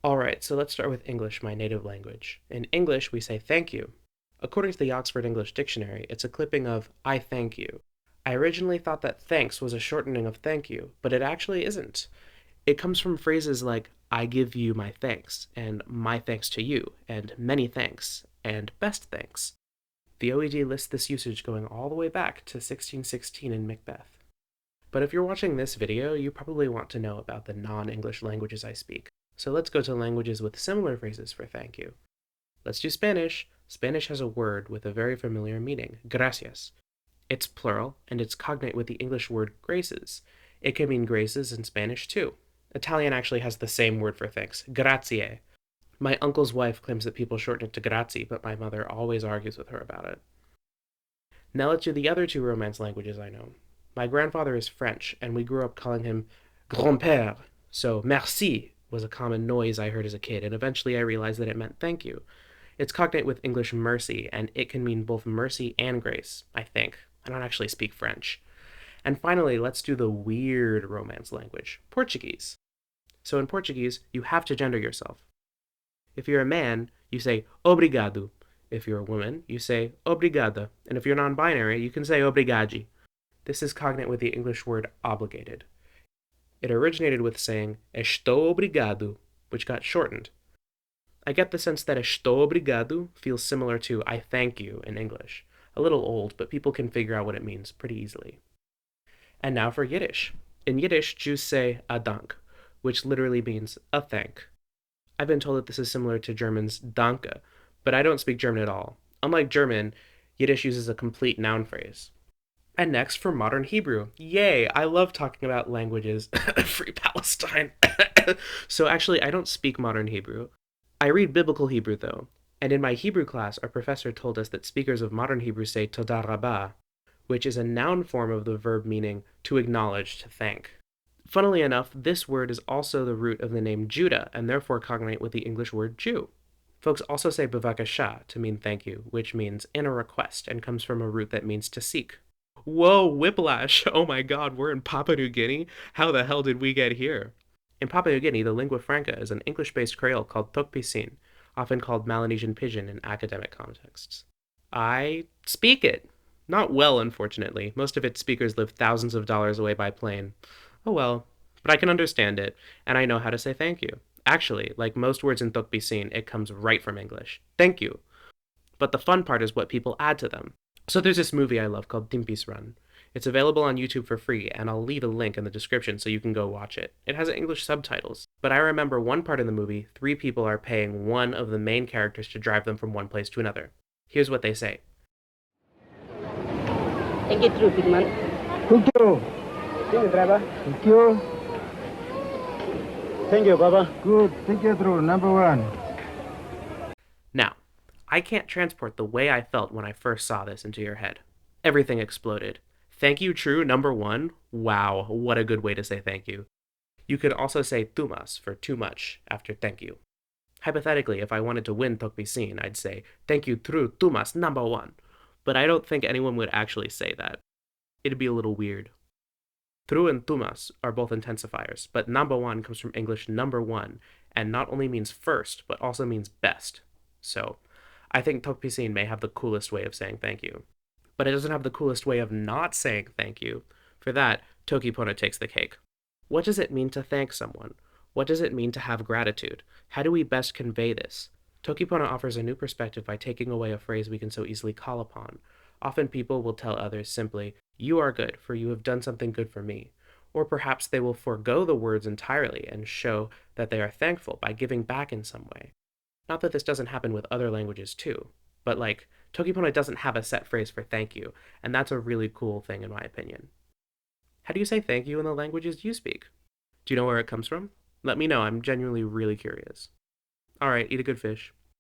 Alright, so let's start with English, my native language. In English, we say thank you. According to the Oxford English Dictionary, it's a clipping of I thank you. I originally thought that thanks was a shortening of thank you, but it actually isn't. It comes from phrases like I give you my thanks, and my thanks to you, and many thanks, and best thanks. The OED lists this usage going all the way back to 1616 in Macbeth. But if you're watching this video, you probably want to know about the non-English languages I speak. So let's go to languages with similar phrases for thank you. Let's do Spanish. Spanish has a word with a very familiar meaning, gracias. It's plural, and it's cognate with the English word graces. It can mean graces in Spanish too. Italian actually has the same word for thanks, grazie. My uncle's wife claims that people shorten it to grazie, but my mother always argues with her about it. Now let's do the other two Romance languages I know. My grandfather is French, and we grew up calling him grand-père, so merci was a common noise I heard as a kid, and eventually I realized that it meant thank you. It's cognate with English mercy, and it can mean both mercy and grace, I think. I don't actually speak French. And finally, let's do the weird Romance language, Portuguese. So in Portuguese, you have to gender yourself. If you're a man, you say obrigado. If you're a woman, you say obrigada. And if you're non-binary, you can say obrigade. This is cognate with the English word obligated. It originated with saying estou obrigado, which got shortened. I get the sense that estou obrigado feels similar to I thank you in English. A little old, but people can figure out what it means pretty easily. And now for Yiddish. In Yiddish, Jews say a dank, which literally means a thank. I've been told that this is similar to German's danke, but I don't speak German at all. Unlike German, Yiddish uses a complete noun phrase. And next for modern Hebrew. Yay, I love talking about languages. Free Palestine. So actually, I don't speak modern Hebrew. I read biblical Hebrew though, and in my Hebrew class, our professor told us that speakers of modern Hebrew say toda rabah, which is a noun form of the verb meaning to acknowledge, to thank. Funnily enough, this word is also the root of the name Judah, and therefore cognate with the English word Jew. Folks also say bavakasha to mean thank you, which means in a request, and comes from a root that means to seek. Whoa, whiplash! Oh my god, we're in Papua New Guinea? How the hell did we get here? In Papua New Guinea, the lingua franca is an English-based creole called Pisin, often called Melanesian Pidgin in academic contexts. I speak it. Not well, unfortunately. Most of its speakers live thousands of dollars away by plane. Oh well. But I can understand it, and I know how to say thank you. Actually, like most words in Pisin, it comes right from English. Thank you. But the fun part is what people add to them. So there's this movie I love called Timpis Run. It's available on YouTube for free, and I'll leave a link in the description so you can go watch it. It has English subtitles, but I remember one part in the movie, three people are paying one of the main characters to drive them from one place to another. Here's what they say. Take it through, big man. Thank you. Thank you, driver. Thank you. Thank you, Baba. Good. Thank you through. Number one. Now, I can't transport the way I felt when I first saw this into your head. Everything exploded. Thank you, true, number one. Wow, what a good way to say thank you. You could also say tumas for too much after thank you. Hypothetically, if I wanted to win Tokpisin, I'd say thank you, true, tumas, number one. But I don't think anyone would actually say that. It'd be a little weird. True and tumas are both intensifiers, but number one comes from English number one, and not only means first, but also means best. So, I think Tokpisin may have the coolest way of saying thank you. But it doesn't have the coolest way of not saying thank you. For that, toki pona takes the cake. What does it mean to thank someone? What does it mean to have gratitude? How do we best convey this? Toki pona offers a new perspective by taking away a phrase we can so easily call upon. Often people will tell others simply, "You are good, for you have done something good for me." Or perhaps they will forego the words entirely and show that they are thankful by giving back in some way. Not that this doesn't happen with other languages too, but like, toki pona doesn't have a set phrase for thank you, and that's a really cool thing in my opinion. How do you say thank you in the languages you speak? Do you know where it comes from? Let me know, I'm genuinely really curious. Alright, eat a good fish.